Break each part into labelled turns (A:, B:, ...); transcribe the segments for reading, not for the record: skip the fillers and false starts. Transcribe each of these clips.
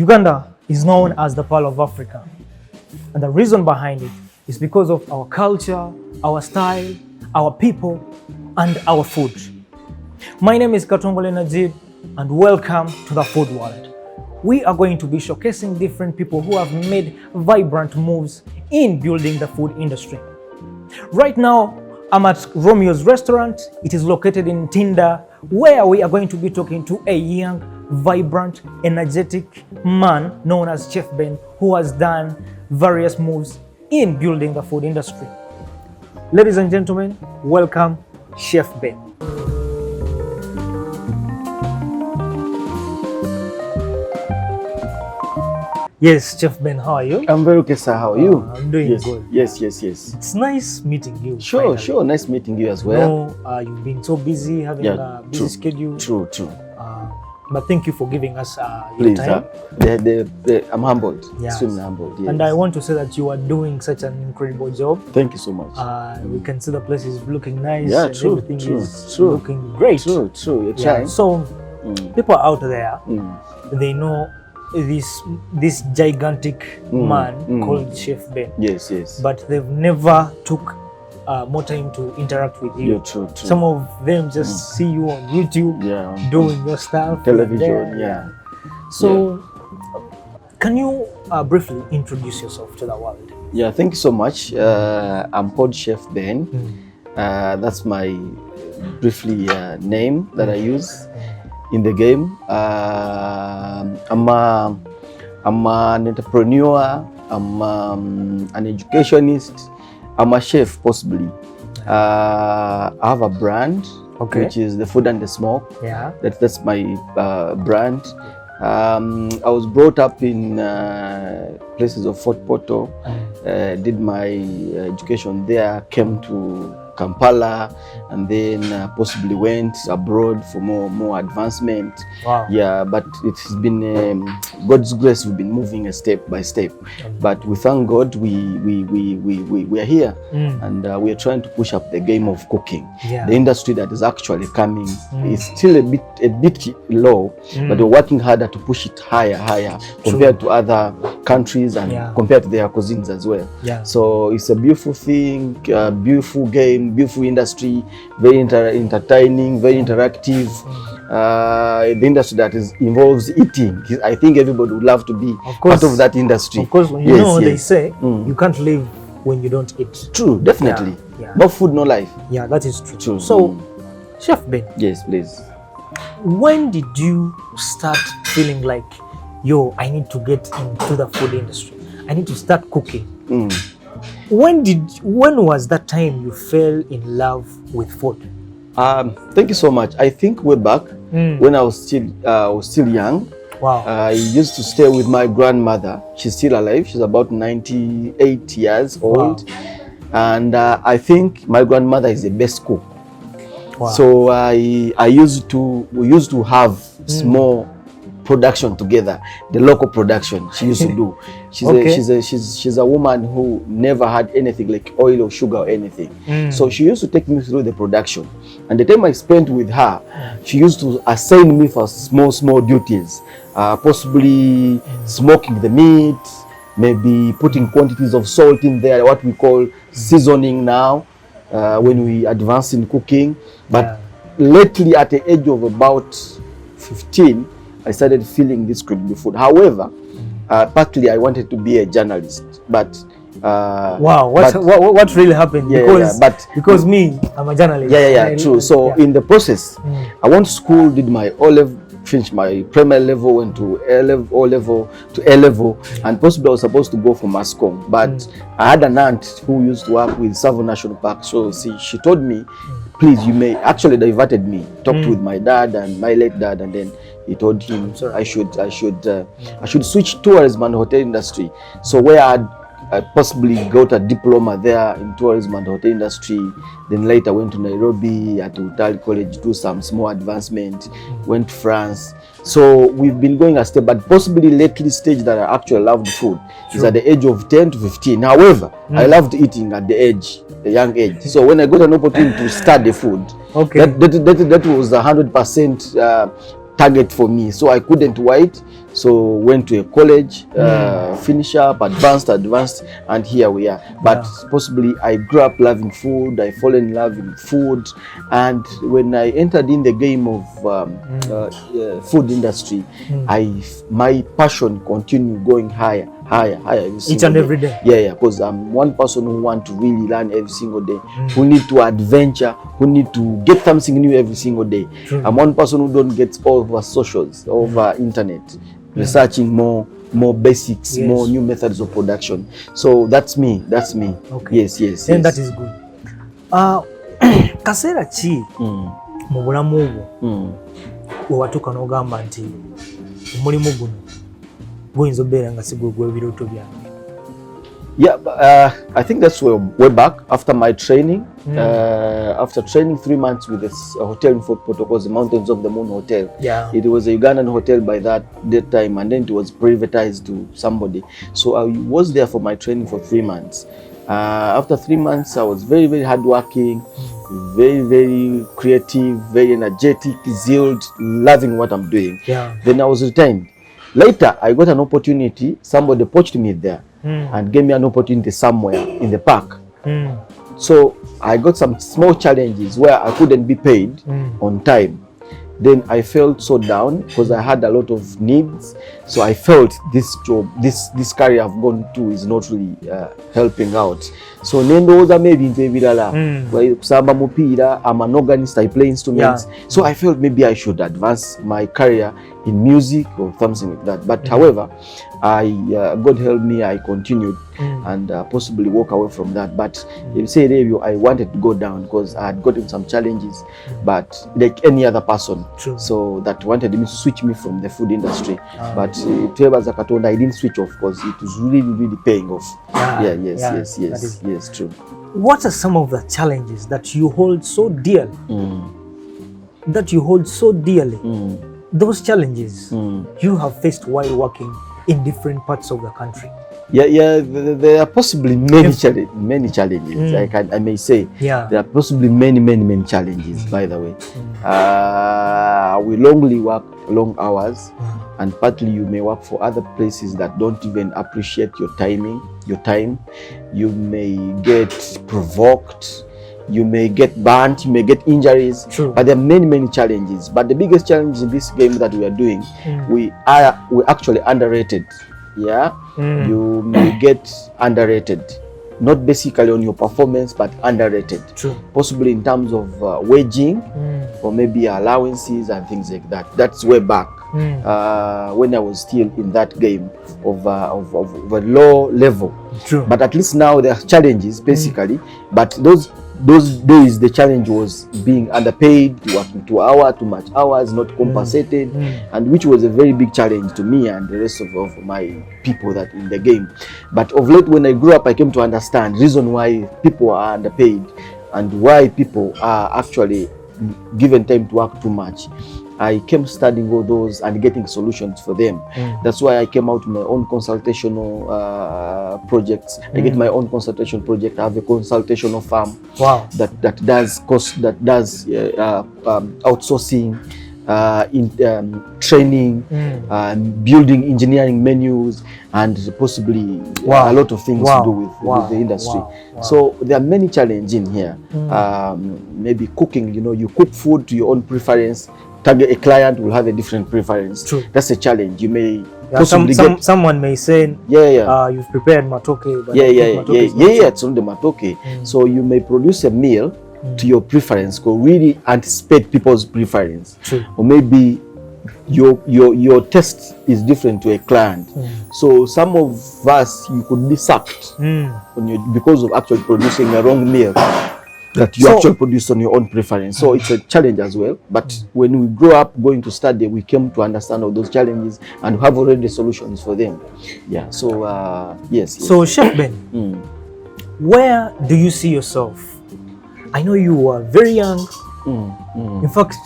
A: Uganda is known as the Pearl of Africa. And the reason behind it is because of our culture, our style, our people, and our food. My name is Katongole Najib, and welcome to the food world. We are going to be showcasing different people who have made vibrant moves in building the food industry. Right now, I'm at Romeos restaurant. It is located in Tinda, where we are going to be talking to a young, vibrant, energetic man known as Chef Ben, who has done various moves in building the food industry. Ladies and gentlemen, welcome Chef Ben. Yes, Chef Ben, how are you?
B: I'm very okay, sir. How are you?
A: I'm doing
B: yes.
A: good.
B: Yes.
A: It's nice meeting you.
B: Sure.
A: Finally.
B: Nice meeting you as well.
A: You've been so busy, having a busy schedule.
B: True.
A: But thank you for giving us your
B: Please,
A: time.
B: I'm humbled.
A: Yes.
B: Extremely humbled. Yes.
A: And I want to say that you are doing such an incredible job.
B: Thank you so much.
A: We can see the place is looking nice.
B: Yeah,
A: and
B: true.
A: Everything is looking great.
B: True. You're
A: Yeah.
B: trying.
A: So people out there, they know this gigantic man called Chef Ben.
B: Yes.
A: But they've never took more time to interact with you.
B: Yeah, true.
A: Some of them just see you on YouTube doing your stuff.
B: Television, yeah.
A: So, can you briefly introduce yourself to the world?
B: Yeah, thank you so much. I'm called Chef Ben. That's my briefly name that I use in the game. I'm an entrepreneur. I'm an educationist. I'm a chef, possibly. I have a brand, which is the Food and the Smoke.
A: Yeah.
B: That's my brand. I was brought up in places of Fort Portal. Did my education there. Came to Kampala, and then possibly went abroad for more advancement.
A: Wow.
B: Yeah, but it has been God's grace. We've been moving step by step, but we thank God we are here, and we are trying to push up the game of cooking.
A: Yeah.
B: The industry that is actually coming is still a bit low, but we're working harder to push it higher compared to other countries and compared to their cuisines as well.
A: Yeah.
B: So it's a beautiful thing, beautiful game, beautiful industry, very entertaining, very interactive. The industry that involves eating. I think everybody would love to be part of that industry.
A: Of course, they say you can't live when you don't eat.
B: True, definitely.
A: Yeah.
B: No food, no life.
A: Yeah, that is true. So, Chef Ben.
B: Yes, please.
A: When did you start feeling like, I need to get into the food industry? I need to start cooking. When was that time you fell in love with food?
B: Thank you so much. I think way back when I was still young.
A: Wow.
B: I used to stay with my grandmother. She's still alive. She's about 98 years old. Wow. And I think my grandmother is the best cook. Wow. So we used to have small production together, the local production she used to do. She's a woman who never had anything like oil or sugar or anything. So she used to take me through the production, and the time I spent with her, she used to assign me for small duties, possibly smoking the meat, maybe putting quantities of salt in there, what we call seasoning now, when we advance in cooking. But lately, at the age of about 15, I started feeling this could be food. However, partly I wanted to be a journalist, but
A: what really happened? Because me, I'm a journalist.
B: True. So in the process, I went to school, did my O-level, finished my primary level, went to O-level to A-level, and possibly I was supposed to go for Mascom, but I had an aunt who used to work with Savo National Park, so she told me, please, you may, actually diverted me, talked with my dad and my late dad, and then he told him I should switch tourism and hotel industry. So where I possibly got a diploma there in tourism and hotel industry. Then later went to Nairobi at Utali College, do some small advancement, went to France. So we've been going a step, but possibly lately stage that I actually loved food is at the age of 10 to 15. However, I loved eating at the young age. So when I got an opportunity to study food, that was 100% target for me, so I couldn't wait. So went to a college, finish up, advanced, and here we are. But possibly I grew up loving food. I fall in love with food, and when I entered in the game of food industry, my passion continued going higher.
A: Each and every day.
B: Yeah, because I'm one person who want to really learn every single day, who need to adventure, who need to get something new every single day. I'm one person who don't get all over socials, over internet, researching more basics, more new methods of production. So that's me. Okay. Yes.
A: Then that is good. Kaseera ki mu bulamu obwo wewatuuka n'ogamba nti omulimu guno guyinza obeera nga si gwe gw'ebirooto byange?
B: Yeah, I think that's way back after my training. After training 3 months with this hotel in Fort Portal, the Mountains of the Moon Hotel.
A: Yeah.
B: It was a Ugandan hotel by that time, and then it was privatized to somebody. So I was there for my training for 3 months. After 3 months, I was very, very hardworking, very, very creative, very energetic, zealed, loving what I'm doing.
A: Yeah.
B: Then I was retained. Later, I got an opportunity. Somebody poached me there and gave me an opportunity somewhere in the park. So I got some small challenges where I couldn't be paid on time. Then I felt so down because I had a lot of needs. So I felt this job, this career I've gone to is not really helping out. So nendoza maybe into ebirala. Kusamba mupira, I'm an organist, I play instruments. So I felt maybe I should advance my career in music or something like that. But however, God helped me, I continued and possibly walk away from that. But you say I wanted to go down because I had gotten some challenges, but like any other person.
A: True.
B: So that wanted me to switch me from the food industry. But I didn't switch off because it was really, really paying off. Yes, true.
A: What are some of the challenges that you hold so dearly? Those challenges you have faced while working in different parts of the country?
B: Yeah, there are possibly many challenges. I may say, there are possibly many challenges. By the way, we longly work long hours, and partly you may work for other places that don't even appreciate your time. You may get provoked. You may get burnt, you may get injuries.
A: True. But
B: there are many challenges. But the biggest challenge in this game that we are doing, we actually underrated. Yeah, you may get underrated, not basically on your performance, but underrated.
A: True.
B: Possibly in terms of waging or maybe allowances and things like that. That's way back when I was still in that game of a low level.
A: True.
B: But at least now there are challenges basically. But those days the challenge was being underpaid, working too much hours, not compensated, and which was a very big challenge to me and the rest of my people that in the game. But of late, when I grew up, I came to understand the reason why people are underpaid and why people are actually given time to work too much. I came studying all those and getting solutions for them. That's why I came out with my own consultational projects. I get my own consultation project. I have a consultational firm that does outsourcing, training, building engineering menus, and possibly a lot of things to do with the industry. So there are many challenges in here. Maybe cooking, you cook food to your own preference. Target a client will have a different preference. True. That's a challenge. You may possibly
A: someone may say, you've prepared matoke, but
B: it's on the matoke. So you may produce a meal to your preference, or really anticipate people's preference.
A: True.
B: Or maybe your taste is different to a client. So some of us, you could be sacked because of actually producing a wrong meal that you actually produce on your own preference. So it's a challenge as well. But when we grow up going to study, we came to understand all those challenges and have already solutions for them. Yeah. So yes.
A: So Chef Ben, where do you see yourself? I know you are very young. In fact,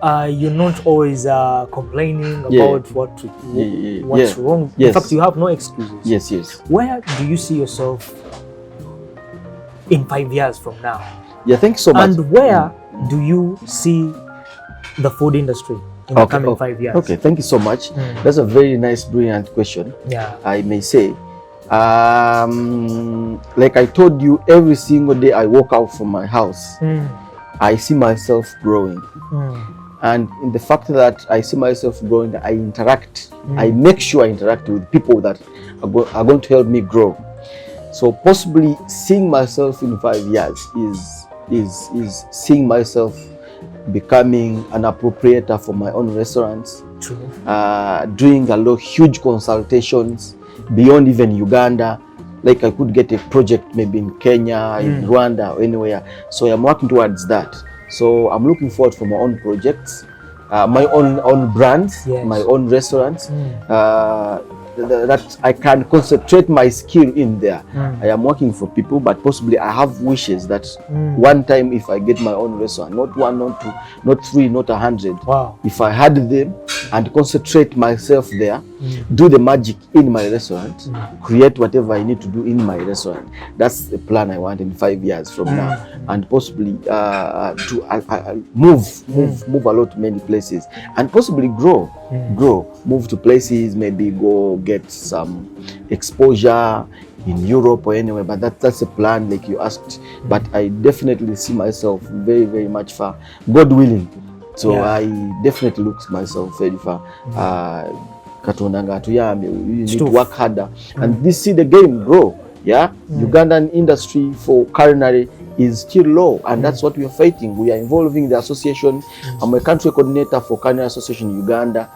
A: you're not always complaining about what's wrong. In fact, you have no excuses.
B: Yes.
A: Where do you see yourself in 5 years from now?
B: Yeah, thanks so much.
A: And where do you see the food industry in the coming 5 years?
B: Okay, thank you so much. That's a very nice, brilliant question.
A: Yeah.
B: I may say. Like I told you, every single day I walk out from my house, I see myself growing. And in the fact that I see myself growing, I interact. I make sure I interact with people that are going to help me grow. So possibly seeing myself in 5 years is seeing myself becoming an appropriator for my own restaurants.
A: True.
B: Doing a lot huge consultations beyond even Uganda. Like I could get a project maybe in Kenya, in Rwanda, or anywhere. So I'm working towards that. So I'm looking forward for my own projects, my own brands, my own restaurants, that I can concentrate my skill in there. I am working for people, but possibly I have wishes that one time if I get my own restaurant, not one, not two, not three, not 100.
A: Wow.
B: If I had them and concentrate myself there, do the magic in my restaurant, create whatever I need to do in my restaurant. That's the plan I want in 5 years from now, and possibly to move a lot many places, and possibly grow, move to places, maybe go get some exposure in Europe or anywhere. But that's a plan, like you asked. But I definitely see myself very, very much far, God willing. So I definitely look myself very far. You need to work harder and this see the game grow. Ugandan industry for culinary is still low, and that's what we are fighting. We are involving the association. I'm a country coordinator for Culinary Association in Uganda,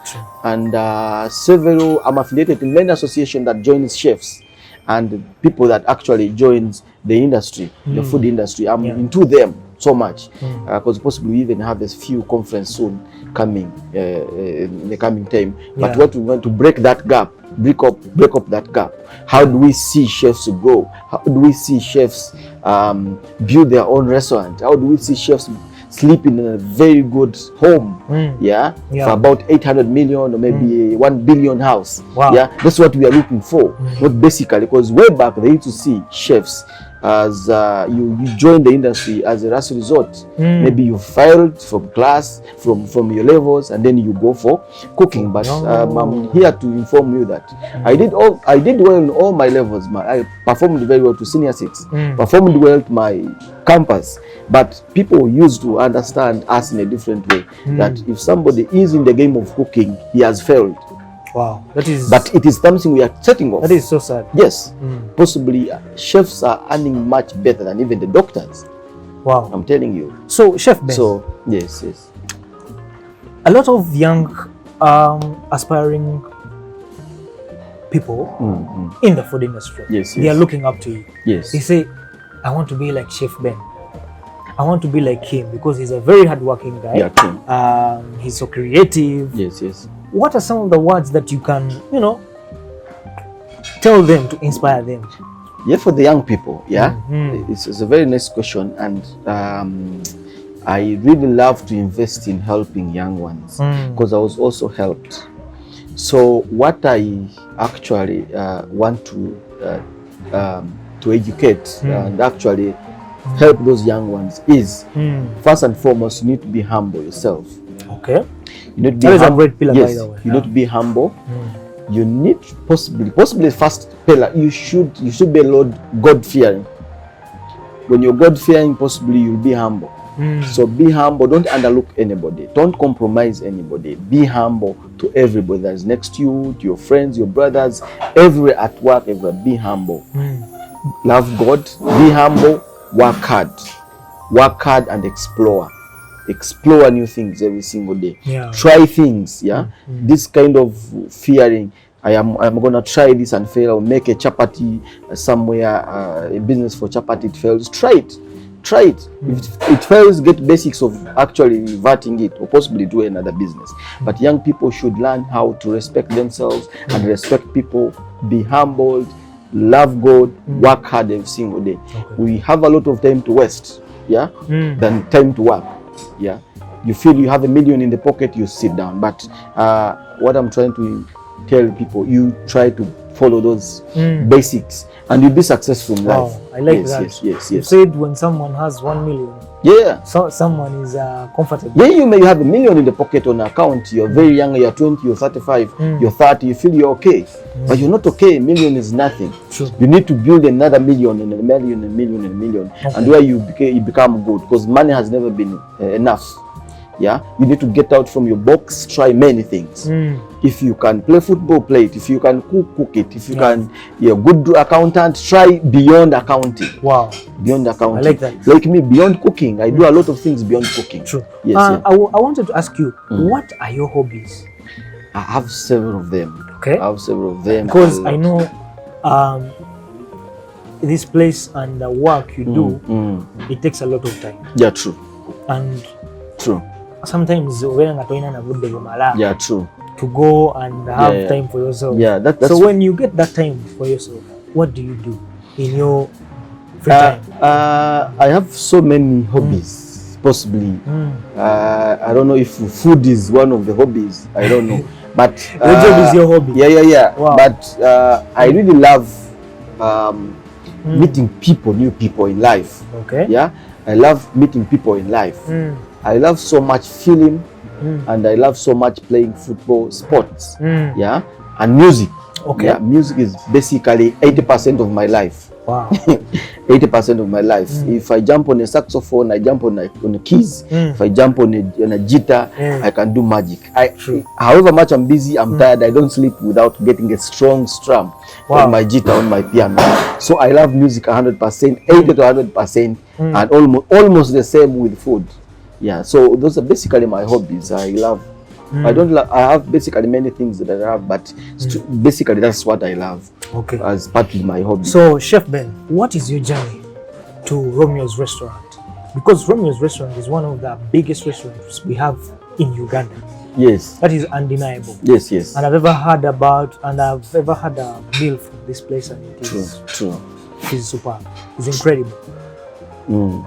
B: and I'm affiliated in many associations that joins chefs and people that actually joins the industry, the food industry. I'm into them so much because possibly we even have a few conference soon coming in the coming time. But what we want to break that gap, break up that gap. How do we see chefs grow? How do we see chefs build their own restaurant? How do we see chefs sleep in a very good home? For about 800 million or maybe 1 billion house. That's what we are looking for. Not basically, because way back they used to see chefs as you join the industry as a last resort. Maybe you failed from class, from your levels, and then you go for cooking. But I'm here to inform you that I did well in all my levels. I performed very well to senior 6, performed well to my campus. But people used to understand us in a different way, that if somebody is in the game of cooking, he has failed.
A: Wow, that is.
B: But it is something we are setting off.
A: That is so sad.
B: Yes, possibly chefs are earning much better than even the doctors.
A: Wow,
B: I'm telling you.
A: So, Chef Ben.
B: So yes.
A: A lot of young, aspiring people in the food industry. They are looking up to you.
B: Yes.
A: They say, "I want to be like Chef Ben. I want to be like him because he's a very hardworking guy.
B: Yeah, true.
A: He's so creative."
B: Yes.
A: What are some of the words that you can, tell them to inspire them?
B: Yeah, for the young people, it's a very nice question, and I really love to invest in helping young ones because I was also helped. So what I actually want to educate and actually help those young ones is first and foremost, you need to be humble yourself.
A: Okay.
B: You need to be
A: that is a great pillar, by the way.
B: You need to be humble. You need possibly first pillar. You should be God fearing. When you're God fearing, possibly you'll be humble. So be humble. Don't underlook anybody. Don't compromise anybody. Be humble to everybody that is next to you, to your friends, your brothers, everywhere at work. Everywhere. Be humble. Love God. Be humble. Work hard and explore new things every single day. Try things. This kind of fearing, I'm gonna try this and fail. I'll make a chapati somewhere, a business for chapati. It fails, try it. If it fails, get basics of actually reverting it, or possibly do another business. But young people should learn how to respect themselves and respect people, be humbled, love God, work hard every single day. We have a lot of time to waste than time to work. You feel you have $1 million in the pocket, you sit down. But what I'm trying to tell people, you try to follow those basics and you'll be successful in life.
A: I like that.
B: Yes.
A: You said when someone has $1 million,
B: Yeah.
A: So someone is comfortable.
B: Yeah, you may have $1 million in the pocket on account. You're very young, you're 20, you're 35, you're 30, you feel you're okay. But you're not okay. $1 million is nothing.
A: True.
B: You need to build another million and $1 million and $1 million and $1 million.
A: Okay.
B: And where you become good, because money has never been enough. Yeah, you need to get out from your box, try many things. If you can play football, play it. If you can cook it. If you can, you're a good accountant, try beyond accounting.
A: Wow.
B: Beyond accounting.
A: I like that.
B: Like me, beyond cooking. I do a lot of things beyond cooking.
A: True.
B: Yes.
A: I wanted to ask you, what are your hobbies?
B: I have several of them.
A: Okay.
B: I have several of them.
A: Because I know this place and the work you do, it takes a lot of time.
B: Yeah, true.
A: And
B: true.
A: Sometimes
B: yeah, true.
A: to go and have time for yourself.
B: Yeah, that's
A: so when you get that time for yourself, what do you do in your free time?
B: I have so many hobbies, possibly. I don't know if food is one of the hobbies. I don't know. But
A: your job is your hobby.
B: Yeah.
A: Wow.
B: But I really love meeting people, new people in life.
A: Okay.
B: Yeah, I love meeting people in life. I love so much film, and I love so much playing football, sports. Yeah, and music.
A: Okay.
B: Yeah, music is basically 80% of my life.
A: Wow.
B: 80% of my life. If I jump on a saxophone, I jump on a keys. If I jump on a guitar, I can do magic. However much I'm busy, I'm tired, I don't sleep without getting a strong strum on my guitar, on my piano. So I love music 100%, 80 to 100%, and almost the same with food. Yeah, so those are basically my hobbies. I love. I have basically many things that I love, but basically that's what I love.
A: Okay.
B: As part of my hobby.
A: So, Chef Ben, what is your journey to Romeos restaurant? Because Romeos restaurant is one of the biggest restaurants we have in Uganda.
B: Yes.
A: That is undeniable.
B: Yes, yes.
A: And I've ever had a meal from this place, and it is
B: true.
A: It is superb. It's incredible.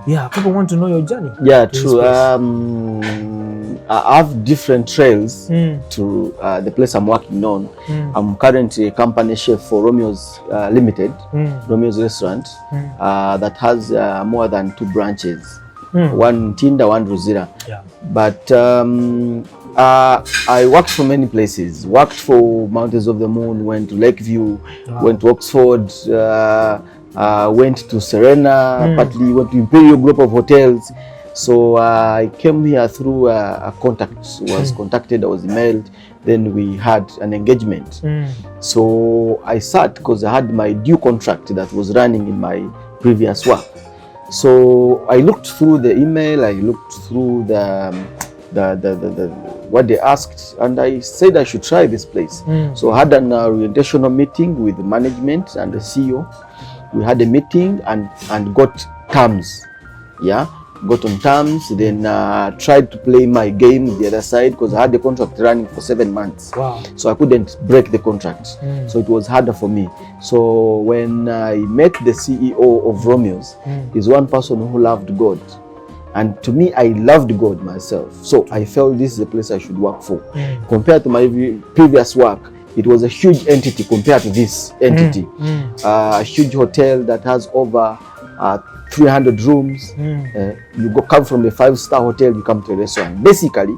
A: Yeah, people want to know your journey.
B: Yeah, true. I have different trails to the place I'm working on. I'm currently a company chef for Romeos Limited, Romeos Restaurant, that has more than 2 branches. One in Tinda, one Ruzira. Yeah. But I worked for many places. Worked for Mountains of the Moon, went to Lakeview, went to Oxford, went to Serena, partly went to Imperial Group of Hotels. So I came here through a contact. Was contacted, I was emailed, then we had an engagement. So I sat because I had my due contract that was running in my previous work. So I looked through the email, I looked through the what they asked, and I said I should try this place. So I had an orientational meeting with the management and the CEO. We had a meeting and got terms. Yeah, got on terms, then tried to play my game the other side because I had the contract running for 7 months. Wow. So I couldn't break the contract. So it was harder for me. So when I met the CEO of Romeos, he's one person who loved God. And to me, I loved God myself. So I felt this is a place I should work for. Compared to my previous work, it was a huge entity compared to this entity. A huge hotel that has over 300 rooms. You come from a 5-star hotel, you come to a restaurant. Basically,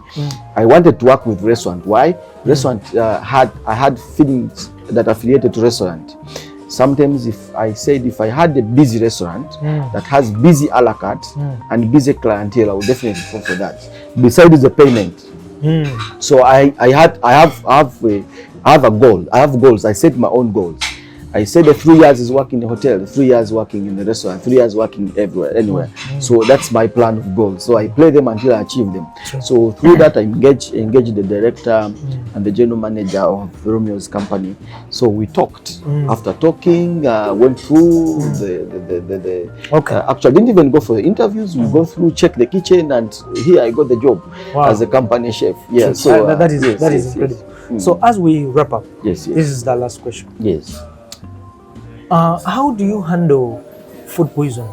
B: I wanted to work with restaurant. Why? Restaurant I had feelings that affiliated to restaurant. Sometimes if I had a busy restaurant that has busy a la carte and busy clientele, I would definitely go for that. Besides the payment. So I have a goal. I have goals. I set my own goals. I said the 3 years is working in the hotel, 3 years working in the restaurant, 3 years working everywhere, anywhere. So that's my plan of goals. So I play them until I achieve them. So through that, I engage the director and the general manager of Romeos company. So we talked. After talking, went through actually, I didn't even go for the interviews. We go through, check the kitchen, and here I got the job as a company chef. Yeah. So
A: that is incredible. So as we wrap up,
B: this
A: is the last question.
B: Yes.
A: How do you handle food poisoning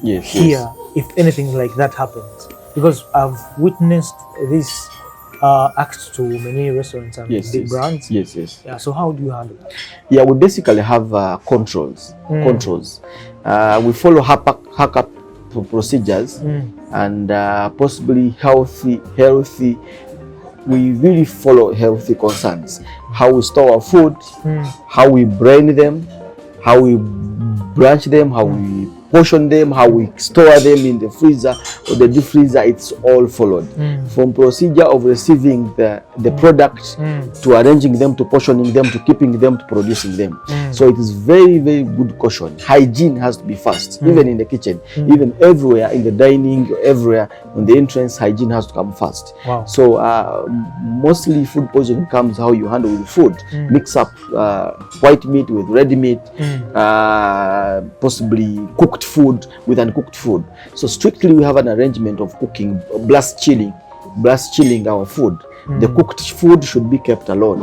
A: here if anything like that happens? Because I've witnessed this act to many restaurants and big brands.
B: Yes.
A: Yeah. So how do you handle that?
B: Yeah, we basically have controls. We follow HACCP procedures and possibly healthy. We really follow healthy concerns. How we store our food, how we brain them, how we blanch them, how we portion them, how we store them in the freezer or the deep freezer. It's all followed. From procedure of receiving the product to arranging them, to portioning them, to keeping them, to producing them. So it is very, very good caution. Hygiene has to be first, even in the kitchen, even everywhere in the dining, everywhere on the entrance, hygiene has to come first.
A: Wow.
B: So mostly food poisoning comes how you handle the food. Mix up white meat with red meat, possibly cooked food with uncooked food. So strictly we have an arrangement of cooking, blast chilling our food. The cooked food should be kept alone.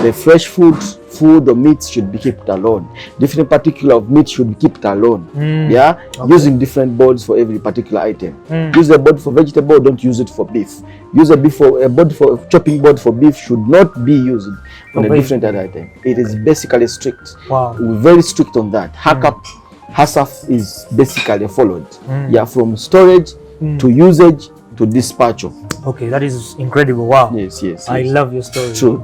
B: The fresh food or meats should be kept alone. Different particular of meat should be kept alone. Yeah, using different boards for every particular item. Use a board for vegetable, don't use it for beef. Use a chopping board for beef should not be used on a different item. It is basically strict.
A: Wow.
B: We're very strict on that. HACCP is basically followed. Yeah, from storage to usage to dispatch.
A: Okay, that is incredible. Wow.
B: Yes.
A: I love your story.
B: True.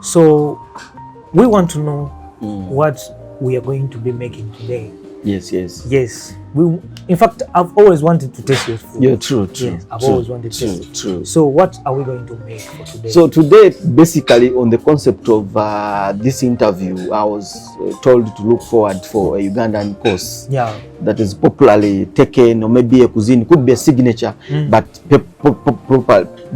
A: So we want to know what we are going to be making today.
B: Yes.
A: In fact, I've always wanted to taste your food.
B: Yeah, true.
A: Yes, I've always wanted to taste it.
B: True.
A: So what are we going to make for today?
B: So today, basically on the concept of this interview, I was told to look forward for a Ugandan course.
A: Yeah.
B: That is popularly taken, or maybe a cuisine, could be a signature, but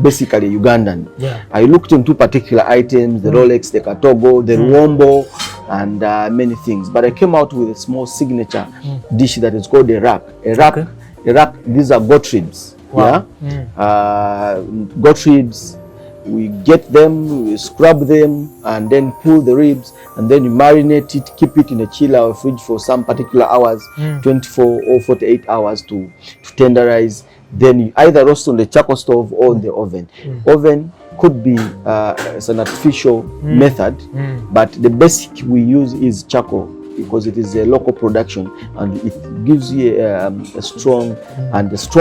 B: basically Ugandan.
A: Yeah.
B: I looked into particular items, the Rolex, the Katogo, the Ruombo, and many things. But I came out with a small signature dish that is called a rack. A rack. These are goat ribs.
A: Wow.
B: Yeah. Goat ribs. We get them, we scrub them, and then pull the ribs, and then you marinate it, keep it in a chiller or fridge for some particular hours, 24 or 48 hours to tenderize. Then you either roast on the charcoal stove or in the oven. Oven could be it's an artificial method, but the basic we use is charcoal because it is a local production and it gives you a strong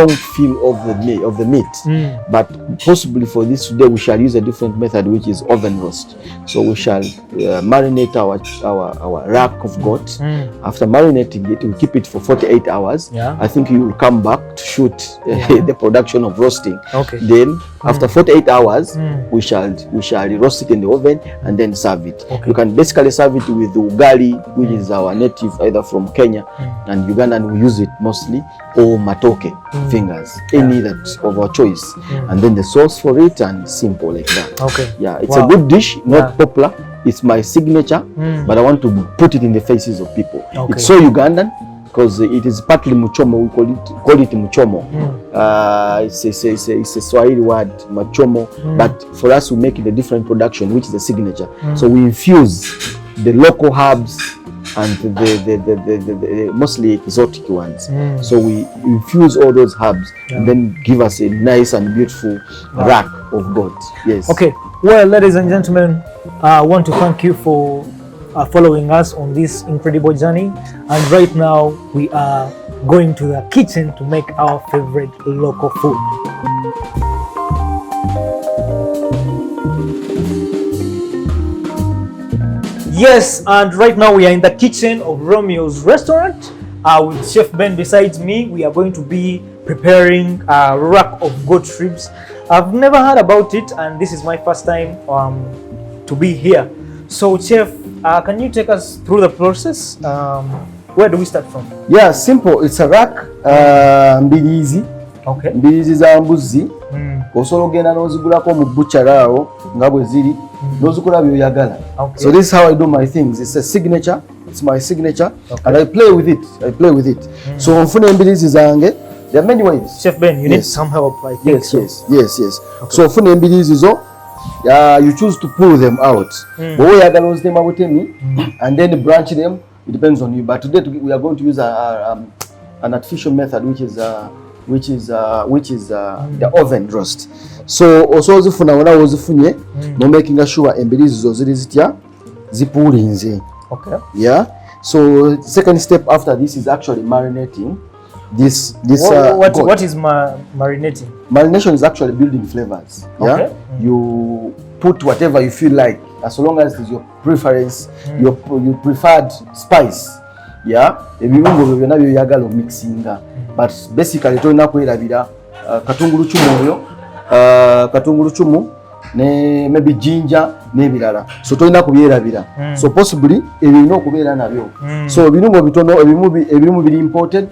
B: feel of the meat. But possibly for this today we shall use a different method, which is oven roast. So we shall marinate our rack of goat. After marinating it, we keep it for 48 hours. I think you will come back to shoot the production of roasting. Then after 48 hours we shall roast it in the oven and then serve it. You can basically serve it with ugali, which is our native, either from Kenya and Uganda, and we use it mostly, or matoke fingers, any that of our choice, and then the sauce for it, and simple like that. Yeah, it's a good dish, not popular. It's my signature, but I want to put it in the faces of people. It's so Ugandan because it is partly muchomo. We call it muchomo. It's a Swahili word, machomo, but for us we make it a different production, which is a signature. So we infuse the local herbs and the mostly exotic ones. So we infuse all those herbs and then give us a nice and beautiful rack of goat. Yes. Okay.
A: Well, ladies and gentlemen, I want to thank you for following us on this incredible journey. And right now we are going to the kitchen to make our favorite local food. Yes, and right now we are in the kitchen of Romeos restaurant with Chef Ben besides me. We are going to be preparing a rack of goat ribs. I've never heard about it, and this is my first time to be here. So Chef, can you take us through the process? Where do we start from?
B: Yeah, simple. It's a rack. Mbirizi.
A: Okay.
B: Mbirizi za mbuzi. Osobola ogenda n'ozigulako mu butcher awo nga bwe ziri n'ozikola by'oyagala. So this is how I do my things. It's a signature. It's my signature, and I play with it. So nfuna embirizi zange. There are many ways.
A: Chef Ben, you need some help, I think.
B: Yes. So nfuna embirizi zo. You choose to pull them out. Oyagala ozitema butemi and then branch them. It depends on you. But today we are going to use an artificial method, which is the oven roast. So also ozifuna wona ozifunye no making sure embirizi zo ziri zitya zipulinze.
A: Okay.
B: Yeah. So second step after this is actually marinating. this
A: what is marinating?
B: Marination is actually building flavors. Yeah,
A: Okay.
B: you put whatever you feel like, as long as it's your preference, your preferred spice. Yeah, ebirungo byonna byoyagala mixinga, but basically tolina kwerabira katungulu chumu ne maybe ginger n'ebirala, so tolina kubyerabira. So possibly ebirina okubeera nabyo. So ebirungo bitono ebimu biri imported,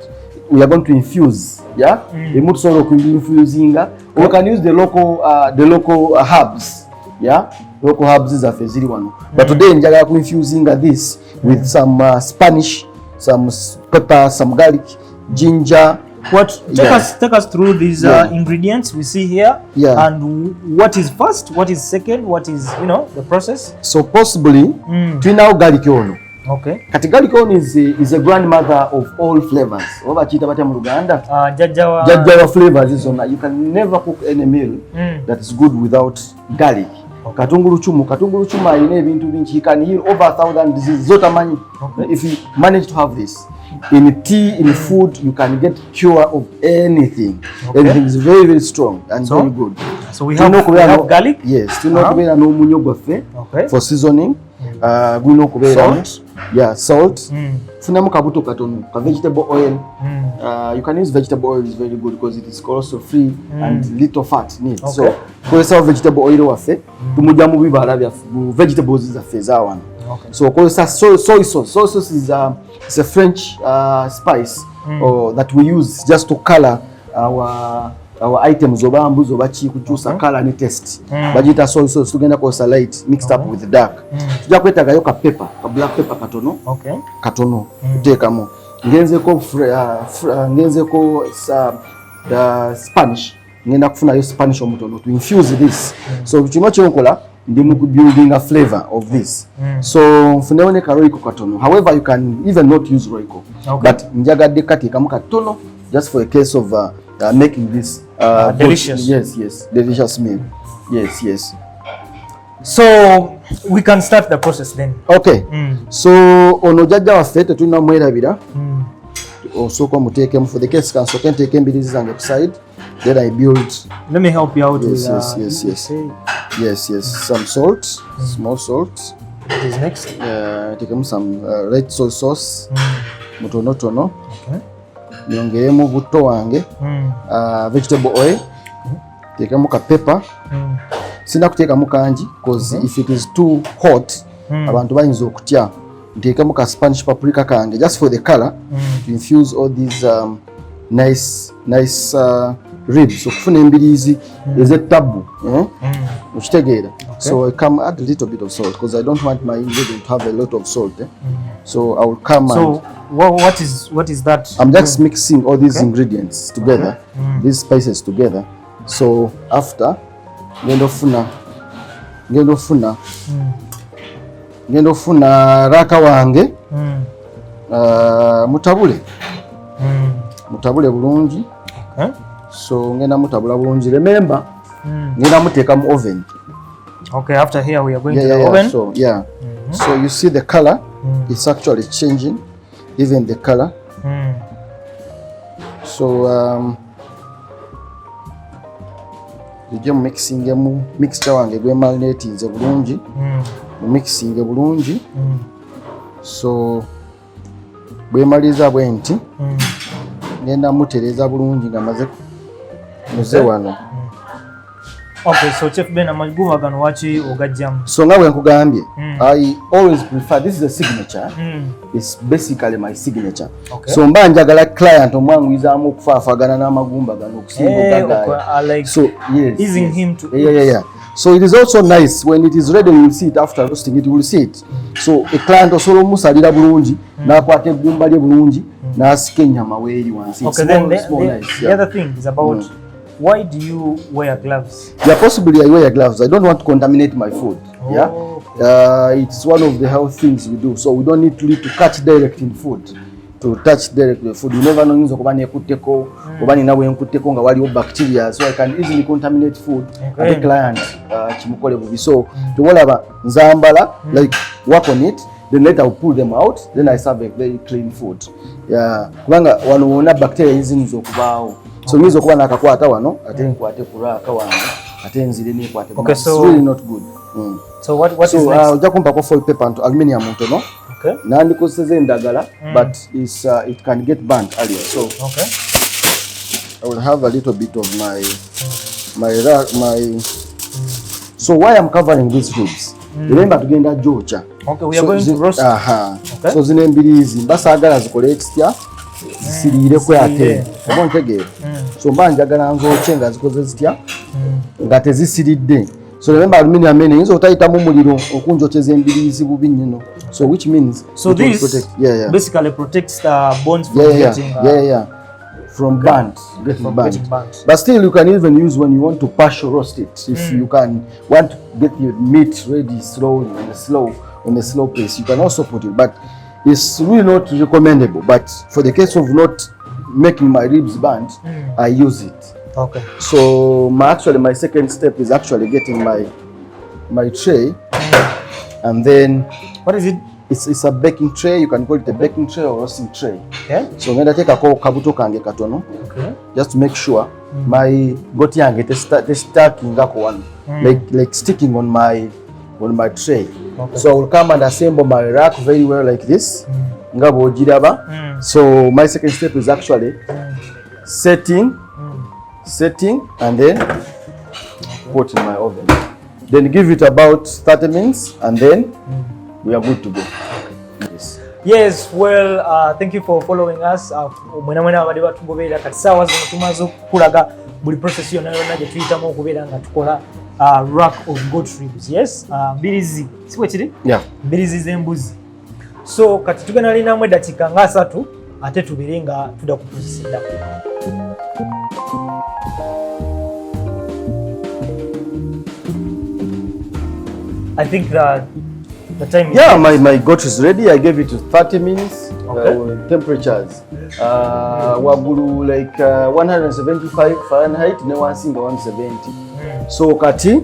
B: we are going to infuse. Yeah, ebimu tusobola okuinfusinga, we can use the local herbs. Yeah, local herbs zaffe ziri wano, but today njagala kuinfusinga this with some Spanish, some pepper, some garlic, ginger.
A: Take us through these ingredients we see here, and what is first, what is second, what is the process.
B: So possibly tulinawo garlic ono.
A: Okay.
B: Kati garlic ono is a grandmother of all flavors. Oba chita batya mu Luganda? Jajjawa flavors is on. You can never cook any meal that is good without garlic. Katungulu chumu alina ebintu bingi. He can heal over 1,000 diseases. Zotamanyi. If you manage to have this in tea, in food, you can get cure of anything. Everything is very, very strong and very good.
A: So we have garlic.
B: Yes, tulina okubeera n'omunyo gwaffe for seasoning. Gulina okubeera salt. Funamu kabuto katono ka vegetable oil. You can use vegetable oil, is very good because it is cholesterol free and little fat in it. So kozesa vegetable oil waffe tumujja mu bibala bya vegetables zaffe ezawano. So kozesa soy sauce. Soy sauce is a French spice that we use just to color our items oba mbuzi oba ki kukyusa color ne taste. Bagita soy sauce, tugenda kozesa light mixed up with dark. Tujja kwetagayo ka black pepper katono tuteekamu. Ngenzeko Spanish, ngenda kufunayo Spanish omutono to infuse this. So kino kyonkola ndi mu building a flavor of this. So nfunewo ne Royco katono. However, you can even not use Royco, but njagadde kateekamu katono just for a case of making this
A: delicious.
B: Yes, delicious meal. Yes.
A: So we can start the process then.
B: Okay. So ono jajja waffe tetulina mwerabira. Osooka muteekemu for the case kansoke nteeke embirizi zange ku side, then I build.
A: Let me help you out with
B: yes. Some salt, small salt.
A: What is next?
B: Teekemu some red soy sauce. Mutonotono. Okay. Nyongeremu butto wange. Vegetable oil. Teekemu ka pepper. Sina kuteekamu kangi because if it is too hot abantu bayinza okutya. Nteekamu ka Spanish paprika kange just for the color to infuse all these nice ribs okufuna embirizi ez'ettabu okitegeera. So I come add a little bit of salt because I don't want my ingredient to have a lot of salt. So I will come
A: so what is that?
B: I'm just mixing all these ingredients together, these spices together. So after ngenda ofuna raka wange mutabule bulungi. So ngenda mutabula bulungi. Remember, ngenda muteeka mu oven.
A: Okay, after here we are going to the oven.
B: So so you see the color, it's actually changing, even the color. So tujje mu mixture wange gwe marinatinze bulungi. Mixing bulungi. So bwemaliza bwenti ngenda mutereza bulungi nga maze muze wano.
A: Okay, so Chef Ben, amaguma gano wachi ogajjamu?
B: So nga bwe nkugambye, I always prefer, this is a signature. It's basically my signature.
A: Okay.
B: So mba njagala client omwanguyizaamu okufaafagana n'amagumba gano okusinga ogagaaya. So
A: easing him to
B: So it is also nice when it is ready, you will see it after roasting it, you will see it. So a client osobola omusalira bulungi n'akwata eggumba lye bulungi n'asika ennyama weeri wansi.
A: Okay, then the other thing is about why do you wear gloves?
B: Yeah, possibly I wear gloves. I don't want to contaminate my food. It's one of the health things we do. So we don't need to catch direct in food. To touch the food, you never know nyinza kuba nekutteko oba nina bwenkutteko nga waliwo bacteria, so I can easily contaminate food at the client kimukole bubi. So tewolaba nzambala like work on it, then later I pull them out, then I serve a very clean food. Yeah, kubanga wano wona bacteria eziyinza okubaawo. So nyinza okuba nakakwata wano ate nkwate kulaka wange ate nzire nekwate.
A: Okay,
B: so
A: it's
B: really not good.
A: So what is next?
B: Ojja kumpako foil paper and aluminium ntono.
A: Okay.
B: Nandikozesa endagala but it can get burnt earlier. So
A: okay.
B: I will have a little bit of my So why I'm covering these ribs? Remember tugenda jocha.
A: Okay, we are going to roast.
B: Okay. So zine embirizi mbasagala zikole extra zisirire kwe ate. Obontegere. So mbanjagala nzoche nga zikoze zitya nga tezisiridde. So remember aluminium mene inzo otayita mu muliro okunjocheza embirizi bubi nnyo. So which means
A: this basically protects the bones from getting
B: from burnt, getting burnt. But still you can even use when you want to partial roast it. If you want to get your meat ready slowly on a slow pace, you can also put it. But it's really not recommendable. But for the case of not making my ribs burnt, I use it.
A: Okay.
B: So my second step is actually getting my tray, and then
A: what is it?
B: It's a baking tray. You can call it a baking tray or roasting tray.
A: Okay.
B: So ngenda take kabuto kange katono.
A: Okay.
B: Just to make sure my goti yange stacking ngako one, like sticking on my tray. Okay. So I will come and assemble my rack very well like this. Ngabo jiraba. So my second step is actually setting, and then put in my oven. Then give it about 30 minutes, and then we are good to go.
A: Yes, well, thank you for following us. Mwena abadde batugoberera kati saawa zino tumaze okulaga buli process yonna gye tuyitamu okubeera nga tukola rack of goat ribs. Yes, mbirizi si bwe kiri?
B: Yeah.
A: Mbirizi z'embuzi. So kati tugenda linamu eddakiika nga 3 ate tubeere nga tudda ku process endala. I think the time is
B: my goat is ready. I gave it 30 minutes. Okay. Temperatures wagulu like 175 Fahrenheit ne wansinga 170. So kati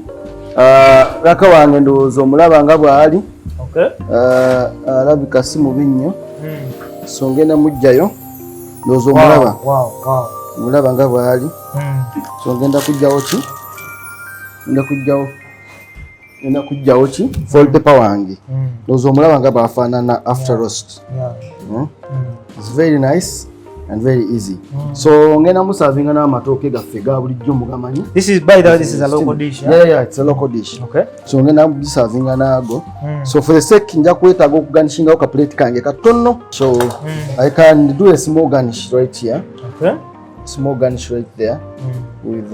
B: raka wange ndowooza omulaba nga bw'ali.
A: Okay.
B: Alabika si mubi nnyo. So ngenda mujjayo ndowooza omulaba. Omulaba nga bw'ali. So ngenda kujjawo ki? Ngenda kujjawo ki? Foil paper wange. Ndowooza omulaba nga bw'afaanana after roast. It's very nice and very easy. So ngenda musavinga n'amatooke gaffe ga bulijjo mugamanyi.
A: This is by the way, this is a local dish.
B: Yeah, it's a local dish.
A: Okay.
B: So ngenda musavinga nago. So for the sake nja kwetaaga okuganishingawo ka plate kange katono. So I can do a small garnish right here.
A: Okay.
B: Small garnish right there with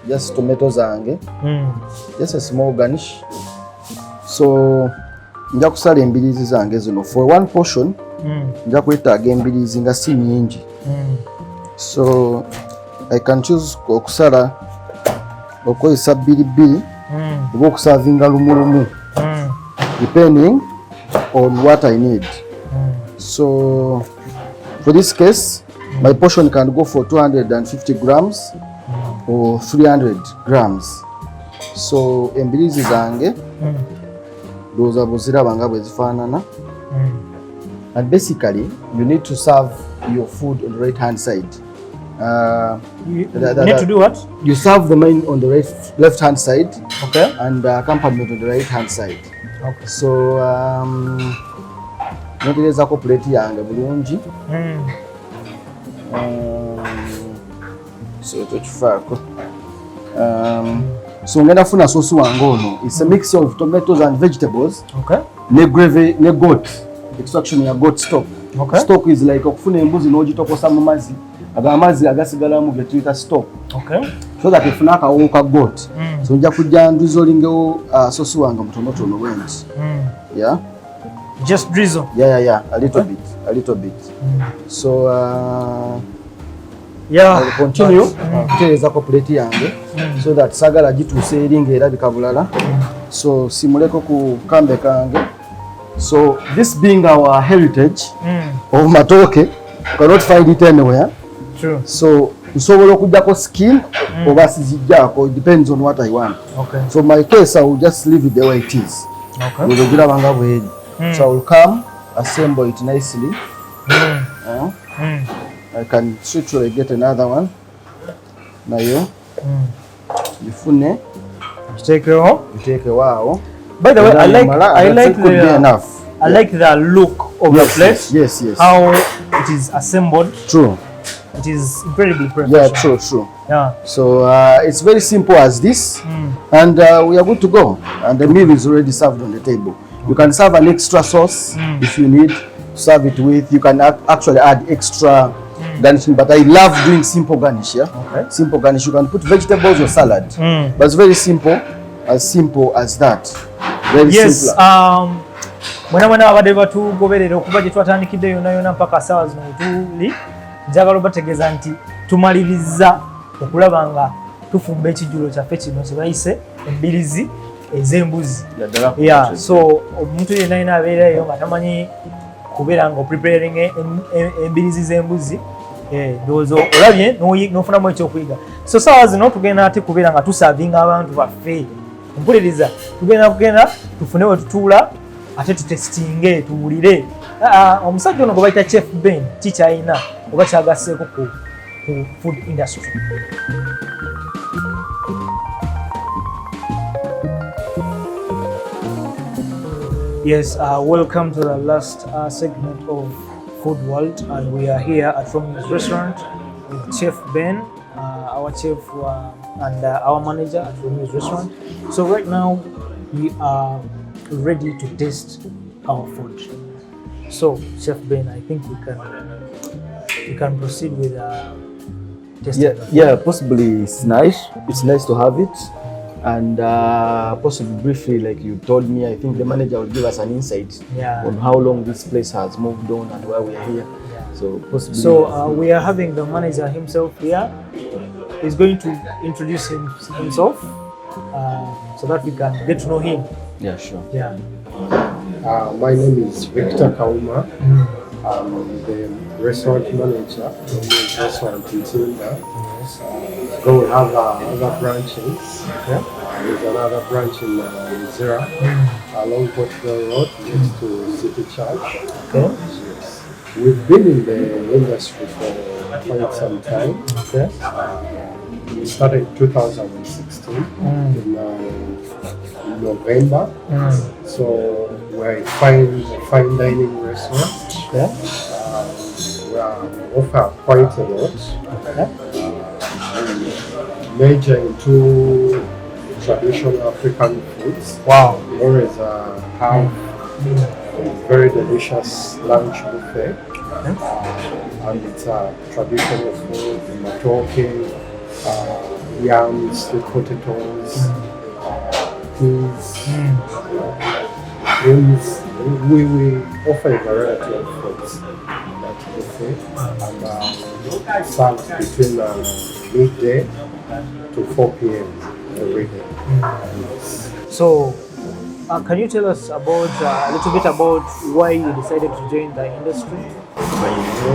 B: just tomatoes zange. Just a small garnish. So nja kusala embirizi zange zino for one portion. Nja kwetaaga embirizi nga si nyingi. So I can choose okusala okozesa bbiri oba okusavinga lumulumu depending on what I need. So for this case my portion can go for 250 grams or 300 grams. So embirizi zange doza buziraba nga bwe zifaanana. And basically you need to serve your food on the right hand side.
A: You need to do what?
B: You serve the main on the left hand side.
A: Okay.
B: And accompaniment on the right hand side.
A: Okay.
B: So noterezako plate yange bulungi. So tokifaako. So ngenda funa sauce wange ono. It's a mix of tomatoes and vegetables.
A: Okay.
B: Ne gravy, ne goat. Extraction ya goat stock.
A: Okay.
B: Stock is like okufuna embuzi n'ogitokosa mu mazzi. Amazzi agasigalamu ge tuyita stock.
A: Okay.
B: So that efuna akawowo ka goat. So nja kujja ndizolingewo sauce wange mutonotono bwenti. Yeah.
A: Just drizzle.
B: Yeah. A little bit. So I'll continue kuterezako plate yange so that sagala gituuse eringa erabika bulala. So simuleko ku kambe kange. So this being our heritage of matooke, you cannot find it anywhere.
A: True.
B: So nsobola okujjako skin oba sizijjako, it depends on what I want.
A: Okay.
B: So my case I will just leave it the way it is.
A: Okay.
B: Ogiraba nga bweri. So I will come, assemble it nicely. I can literally get another one. Nayo. Yifune.
A: Take it off.
B: You take a while.
A: By the way, I like the look of the place.
B: Yes.
A: How it is assembled.
B: True.
A: It is incredibly professional.
B: Yeah, true.
A: Yeah.
B: So it's very simple as this, and we are good to go. And the meal is already served on the table. You can serve an extra sauce if you need to serve it with. You can actually add extra garnishing, but I love doing simple garnish. Yeah.
A: Okay.
B: Simple garnish. You can put vegetables or salad, but it's very simple as that. Very simple.
A: Mwana abadde batugoberera okuva gye twatandikidde yonna mpaka saawa zino tuli, njagala obategeeza nti tumaliriza okulaba nga tufumba ekijjulo kyaffe kino kye bayise embirizi ez'embuzi. So omuntu yenna yina abeerayo nga tamanyi kubeera nga opreparing embirizi z'embuzi, ndowooza olabye n'ofunamu ekyokuyiga. So saawa zino tugenda ate kubeera nga tusaavinga abantu baffe. Mpuliriza tugenda tufune we tutuula ate tutestinge tuwulire omusajja ono gwe bayita Chef Ben kikyalina oba kyagasseeko ku food industry. Yes, welcome to the last segment of Food World, and we are here at Romeos restaurant with Chef Ben, our chef and our manager at Romeos restaurant. So right now we are ready to taste our food. So Chef Ben, I think we can proceed with tasting.
B: Yeah, possibly it's nice. It's nice to have it, and possibly briefly, like you told me, I think the manager will give us an insight on how long this place has moved on and why we are here. So possibly.
A: So we are having the manager himself here. He's going to introduce himself so that we can get to know him.
B: Yeah, sure.
A: Yeah.
C: My name is Victor Kauma. I'm the restaurant manager of the restaurant in Tilinda. So we have other branches.
A: Okay.
C: There's another branch in Zira, along Portugal Road, next to City Church.
A: Okay.
C: Yes. We've been in the industry for quite some time.
A: Okay.
C: We started in 2016 in November. So we're a fine dining restaurant.
A: Okay.
C: We offer quite a lot.
A: Okay.
C: Major into traditional African foods.
A: Wow.
C: We always have very delicious lunch buffet. And it's traditional food, matoke, yams, sweet potatoes, peas, beans. We offer a variety of foods that buffet, and served between midday to 4 p.m. every day.
A: So, can you tell us about a little bit about why you decided to join the industry?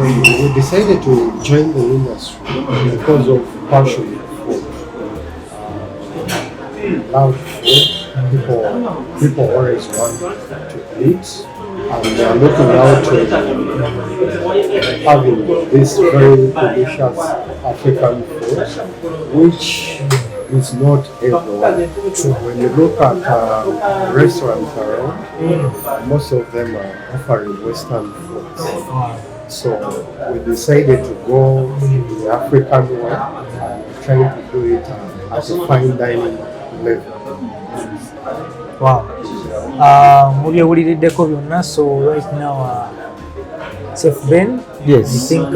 C: We decided to join the industry because of passion for food. Love food. People always want to eat, and they are looking out to having this very delicious African food, which is not everywhere. So when you look at restaurants around, most of them are offering Western foods. So we decided to go the African way and try to do it at a fine dining level.
A: Wow. Mubyewuliriddeko byonna. So right now, Chef Ben,
B: Yes.
A: I think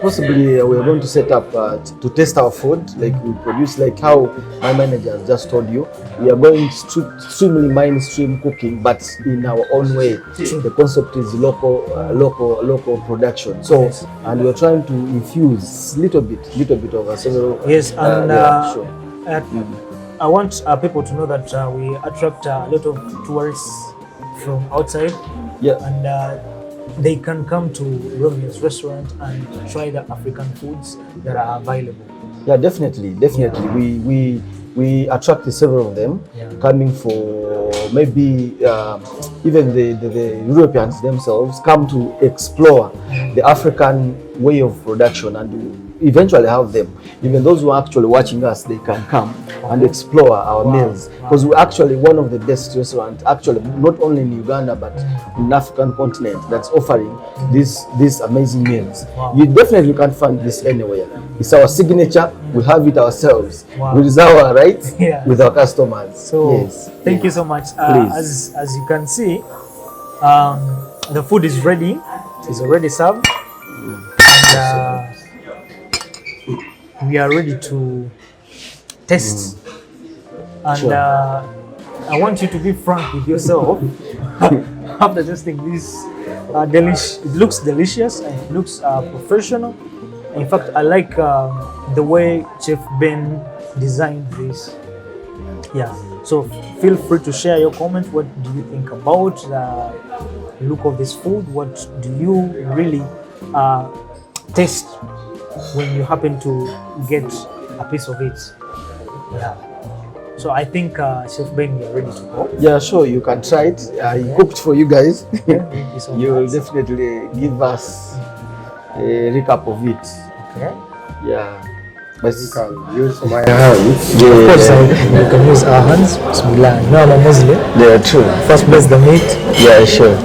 B: possibly we're going to set up to test our food. Like we produce, like how my manager has just told you. We are going extremely mainstream cooking, but in our own way. The concept is local production. So, and we're trying to infuse little bit of several.
A: yes, and
B: sure.
A: I want people to know that we attract a lot of tourists from outside.
B: Yeah.
A: And they can come to Romeos restaurant and try the African foods that are available.
B: Yeah, definitely. We attracted several of them coming for or maybe even the Europeans themselves come to explore the African way of production and eventually have them. Even those who are actually watching us, they can come and explore our meals, because we're actually one of the best restaurants, actually not only in Uganda but in the African continent, that's offering these amazing meals. You definitely can't find this anywhere. It's our signature. We have it ourselves. We reserve our rights with our customers.
A: So
B: yes.
A: Thank you so much. As you can see, the food is ready. It's already served. And, we are ready to taste. And
B: Sure.
A: I want you to be frank with yourself after tasting this delish. It looks delicious and it looks professional. In fact, I like the way Chef Ben designed this. Yeah. So feel free to share your comments. What do you think about the look of this food? What do you really taste when you happen to get a piece of it? Yeah. So I think Chef Ben, you're ready to go.
B: Yeah, sure. You can try it. I cooked for you guys.
A: Thank you so
B: You will
A: much.
B: definitely give us a recap of it.
A: Okay.
B: Yeah. But
C: You can use my hands.
A: Of course, we can use our hands. Bismillah. No, I'm a Muslim.
B: yeah, true.
A: First place the meat.
B: Yeah, sure.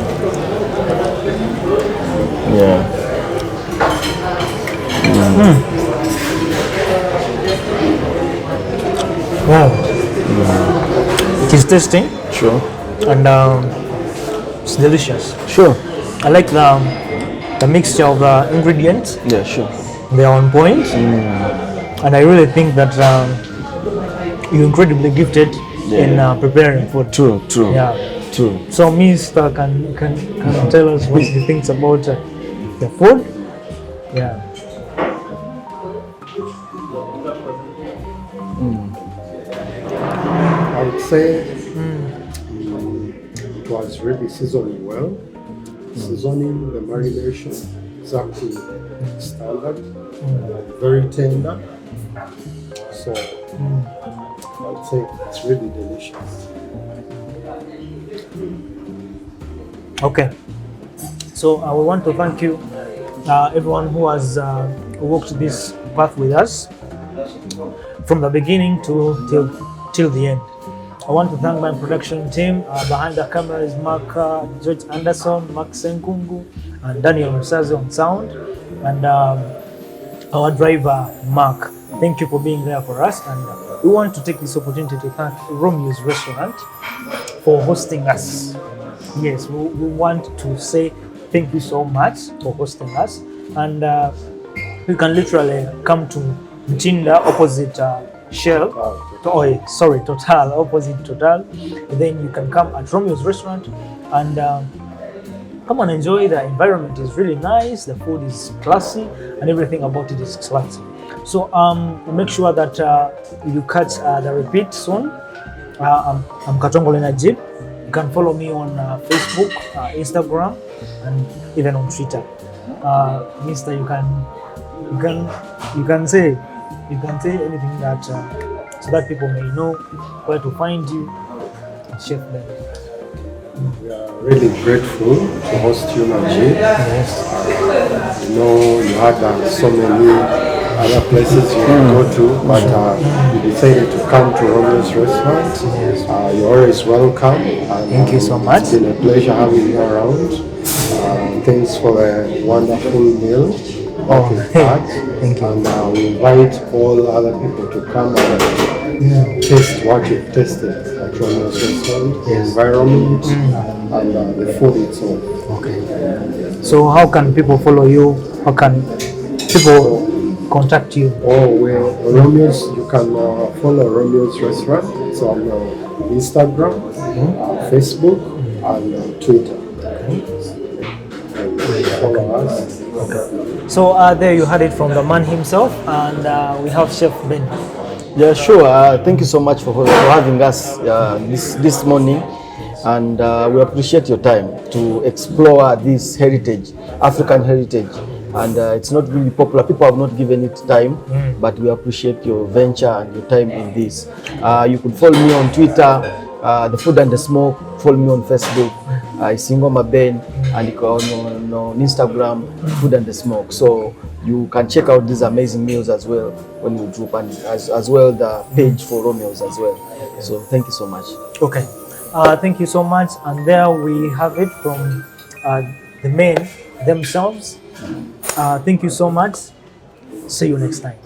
B: Yeah.
A: Wow. It is tasty
B: Sure.
A: and it's delicious.
B: Sure.
A: I like the mixture of the ingredients.
B: Yeah, sure.
A: They are on point, and I really think that you're incredibly gifted in preparing food.
B: True, true.
A: Yeah.
B: True.
A: So, Mr. Can tell us what he thinks about the food? Yeah.
C: I would say it was really seasoning well. Seasoning, the marination is up to standard, very tender. So I would say it's really delicious.
A: Okay. So I want to thank you, everyone who has walked this path with us from the beginning till the end. I want to thank my production team. Behind the camera is Mark George Anderson, Mark Senkungu, and Daniel Musazi on sound, and our driver Mark. Thank you for being there for us, and we want to take this opportunity to thank Romeos Restaurant for hosting us. Yes, we want to say thank you so much for hosting us, and you can literally come to Mchinda opposite Shell. Total, opposite Total. Then you can come at Romeos Restaurant and come and enjoy. The environment is really nice, the food is classy, and everything about it is classy. So make sure that you catch the repeat soon. I'm Katongole Najib. You can follow me on Facebook, Instagram, and even on Twitter. Mister, you can say anything that so that people may know where to find you, Chef Ben.
C: We are really grateful to host you, Najib.
A: Yes.
C: You know, you had so many other places you can go to, but you decided to come to Romeos Restaurant. You're always welcome. And,
A: Thank you so much.
C: It's been a pleasure having you around. Thanks for the wonderful meal.
A: Thank you.
C: And we invite all other people to come and taste what you've tasted at Romeos Restaurant, the environment, and the food itself.
A: Okay. So how can people follow you? How can people contact you?
C: Romeos, you can follow Romeos Restaurant. It's on Instagram, Facebook, and Twitter. And follow us.
A: So there you had it from the man himself, and we have Chef Ben.
B: Yeah, sure. Thank you so much for having us this morning, and we appreciate your time to explore this heritage, African heritage. And it's not really popular. People have not given it time, but we appreciate your venture and your time in this. You could follow me on Twitter The Food and the Smoke. Follow me on Facebook, Isingoma Ben, and on Instagram, Food and the Smoke. So you can check out these amazing meals as well when you drop, and as well the page for Romeos as well. So thank you so much.
A: Okay, thank you so much. And there we have it from the men themselves. Thank you so much. See you next time.